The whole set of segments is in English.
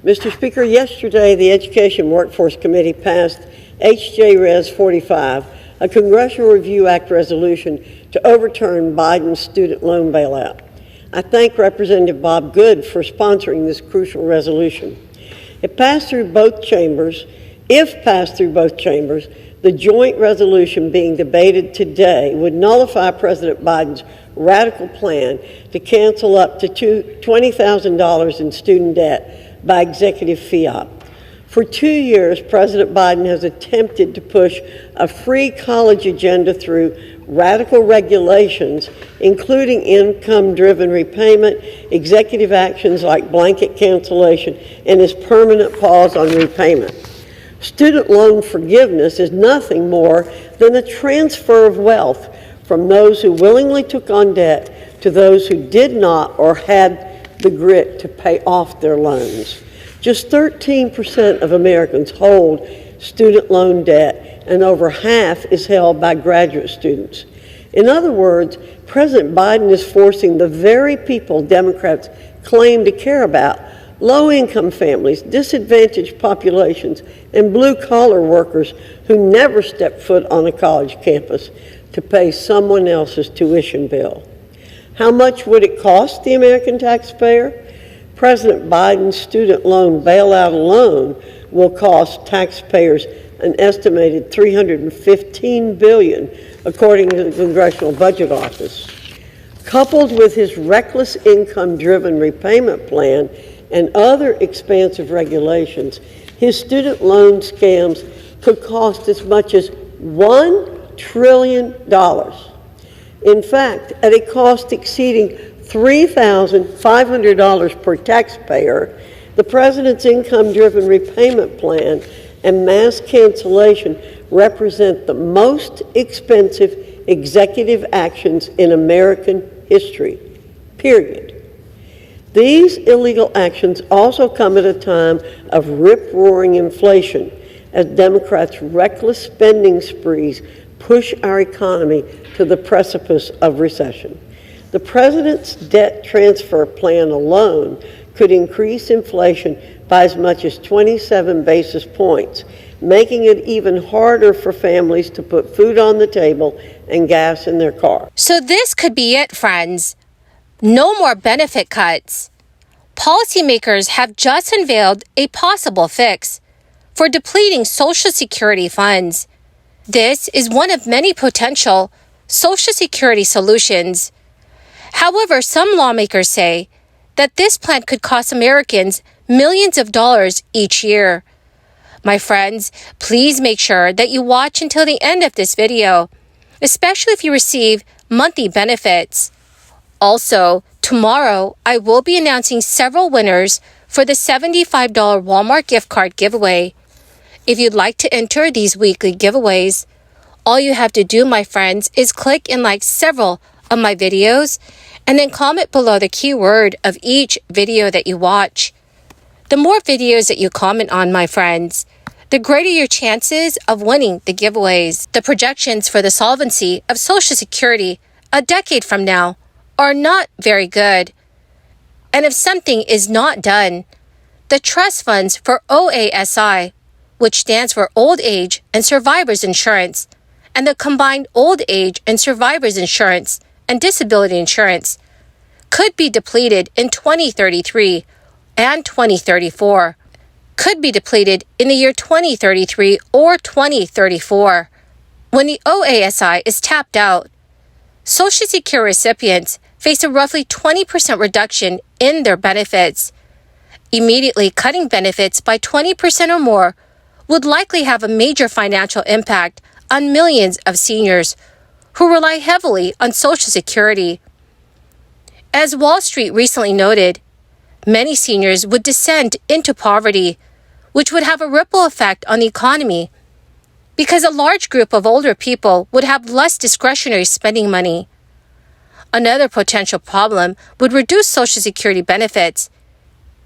Mr. Speaker, yesterday the Education Workforce Committee passed H.J. Res. 45, a Congressional Review Act resolution to overturn Biden's student loan bailout. I thank Representative Bob Good for sponsoring this crucial resolution. If passed through both chambers, the joint resolution being debated today would nullify President Biden's radical plan to cancel up to $20,000 in student debt by executive fiat. For 2 years, President Biden has attempted to push a free college agenda through radical regulations, including income-driven repayment, executive actions like blanket cancellation, and his permanent pause on repayment. Student loan forgiveness is nothing more than a transfer of wealth from those who willingly took on debt to those who did not or had the grit to pay off their loans. Just 13% of Americans hold student loan debt, and over half is held by graduate students. In other words, President Biden is forcing the very people Democrats claim to care about, low-income families, disadvantaged populations, and blue-collar workers who never step foot on a college campus, to pay someone else's tuition bill. How much would it cost the American taxpayer? President Biden's student loan bailout alone will cost taxpayers an estimated $315 billion, according to the Congressional Budget Office. Coupled with his reckless income-driven repayment plan and other expansive regulations, his student loan scams could cost as much as $1 trillion. In fact, at a cost exceeding $3,500 per taxpayer, the president's income-driven repayment plan and mass cancellation represent the most expensive executive actions in American history, period. These illegal actions also come at a time of rip-roaring inflation, as Democrats' reckless spending sprees push our economy to the precipice of recession. The president's debt transfer plan alone could increase inflation by as much as 27 basis points, making it even harder for families to put food on the table and gas in their car. So this could be it, friends. No more benefit cuts. Policymakers have just unveiled a possible fix for depleting Social Security funds. This is one of many potential Social Security solutions. However, some lawmakers say that this plan could cost Americans millions of dollars each year. My friends, please make sure that you watch until the end of this video, especially if you receive monthly benefits. Also, tomorrow, I will be announcing several winners for the $75 Walmart gift card giveaway. If you'd like to enter these weekly giveaways, all you have to do, my friends, is click and like several of my videos and then comment below the keyword of each video that you watch. The more videos that you comment on, my friends, the greater your chances of winning the giveaways. The projections for the solvency of Social Security a decade from now are not very good. And if something is not done, the trust funds for OASI, which stands for Old Age and Survivors Insurance, and the combined Old Age and Survivors Insurance and Disability Insurance, could be depleted in 2033 and 2034, could be depleted in the year 2033 or 2034. When the OASI is tapped out, Social Security recipients face a roughly 20% reduction in their benefits. Immediately cutting benefits by 20% or more would likely have a major financial impact on millions of seniors who rely heavily on Social Security. As Wall Street recently noted, many seniors would descend into poverty, which would have a ripple effect on the economy, because a large group of older people would have less discretionary spending money. Another potential problem would reduce Social Security benefits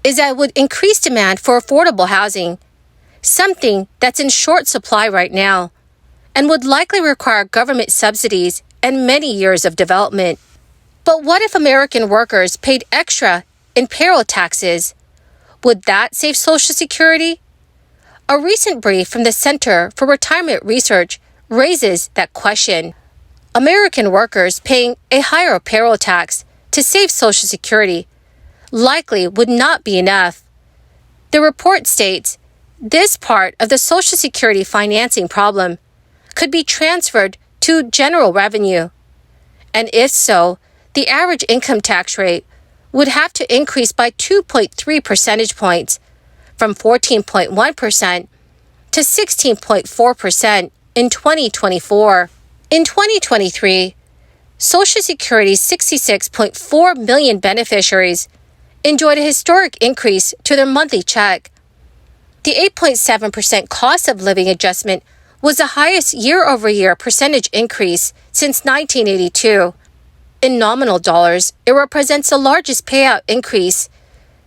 is that it would increase demand for affordable housing, something that's in short supply right now, and would likely require government subsidies and many years of development. But what if American workers paid extra in payroll taxes? Would that save Social Security? A recent brief from the Center for Retirement Research raises that question. American workers paying a higher payroll tax to save Social Security likely would not be enough. The report states this part of the Social Security financing problem could be transferred to general revenue. And if so, the average income tax rate would have to increase by 2.3 percentage points from 14.1% to 16.4% in 2024. In 2023, Social Security's 66.4 million beneficiaries enjoyed a historic increase to their monthly check. The 8.7% cost of living adjustment was the highest year-over-year percentage increase since 1982. In nominal dollars, it represents the largest payout increase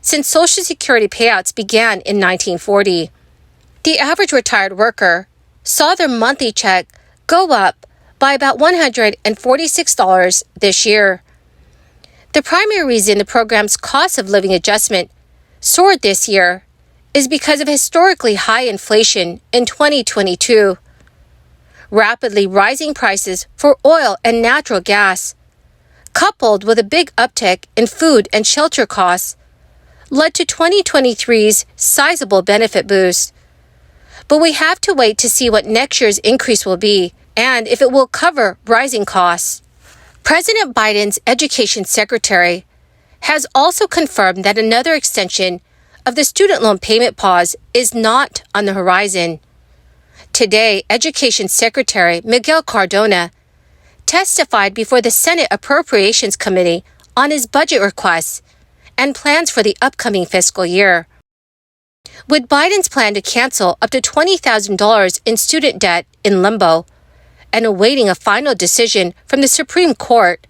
since Social Security payouts began in 1940. The average retired worker saw their monthly check go up by about $146 this year. The primary reason the program's cost of living adjustment soared this year is because of historically high inflation in 2022. Rapidly rising prices for oil and natural gas, coupled with a big uptick in food and shelter costs, led to 2023's sizable benefit boost. But we have to wait to see what next year's increase will be and if it will cover rising costs. President Biden's education secretary has also confirmed that another extension of the student loan payment pause is not on the horizon. Today, Education Secretary Miguel Cardona testified before the Senate Appropriations Committee on his budget requests and plans for the upcoming fiscal year. With Biden's plan to cancel up to $20,000 in student debt in limbo and awaiting a final decision from the Supreme Court,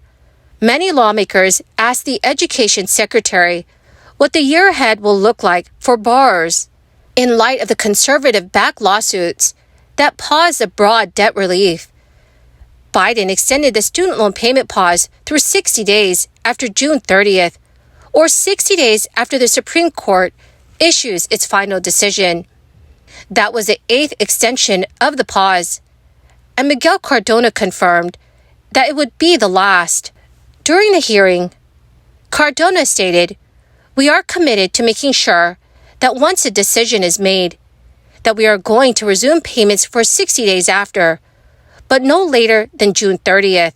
many lawmakers asked the Education Secretary what the year ahead will look like for borrowers in light of the conservative-backed lawsuits that paused the broad debt relief. Biden extended the student loan payment pause through 60 days after June 30th, or 60 days after the Supreme Court issues its final decision. That was the 8th extension of the pause, and Miguel Cardona confirmed that it would be the last. During the hearing, Cardona stated, "We are committed to making sure that once a decision is made, that we are going to resume payments for 60 days after, but no later than June 30th.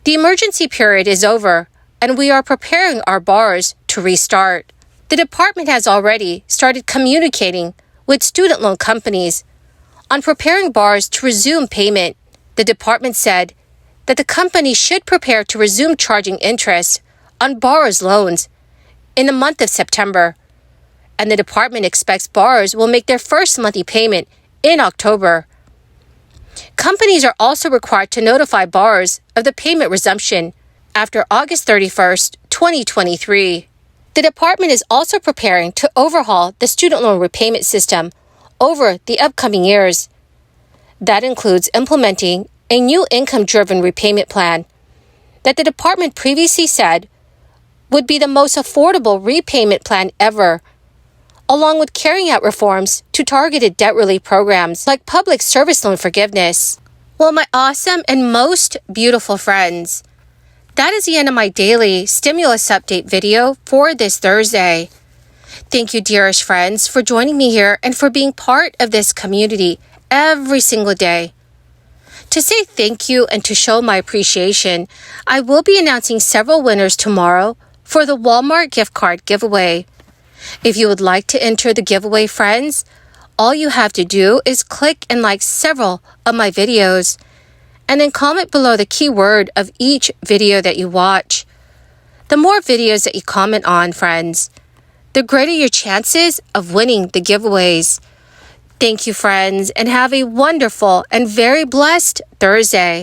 The emergency period is over, and we are preparing our borrowers to restart." The department has already started communicating with student loan companies on preparing borrowers to resume payment. The department said that the company should prepare to resume charging interest on borrowers' loans in the month of September, and the department expects borrowers will make their first monthly payment in October. Companies are also required to notify borrowers of the payment resumption after August 31st, 2023. The department is also preparing to overhaul the student loan repayment system over the upcoming years. That includes implementing a new income-driven repayment plan that the department previously said would be the most affordable repayment plan ever, along with carrying out reforms to targeted debt relief programs like public service loan forgiveness. Well, my awesome and most beautiful friends, that is the end of my daily stimulus update video for this Thursday. Thank you, dearest friends, for joining me here and for being part of this community every single day. To say thank you and to show my appreciation, I will be announcing several winners tomorrow for the Walmart gift card giveaway. If you would like to enter the giveaway, friends, all you have to do is click and like several of my videos, and then comment below the keyword of each video that you watch. The more videos that you comment on, friends, the greater your chances of winning the giveaways. Thank you, friends, and have a wonderful and very blessed Thursday.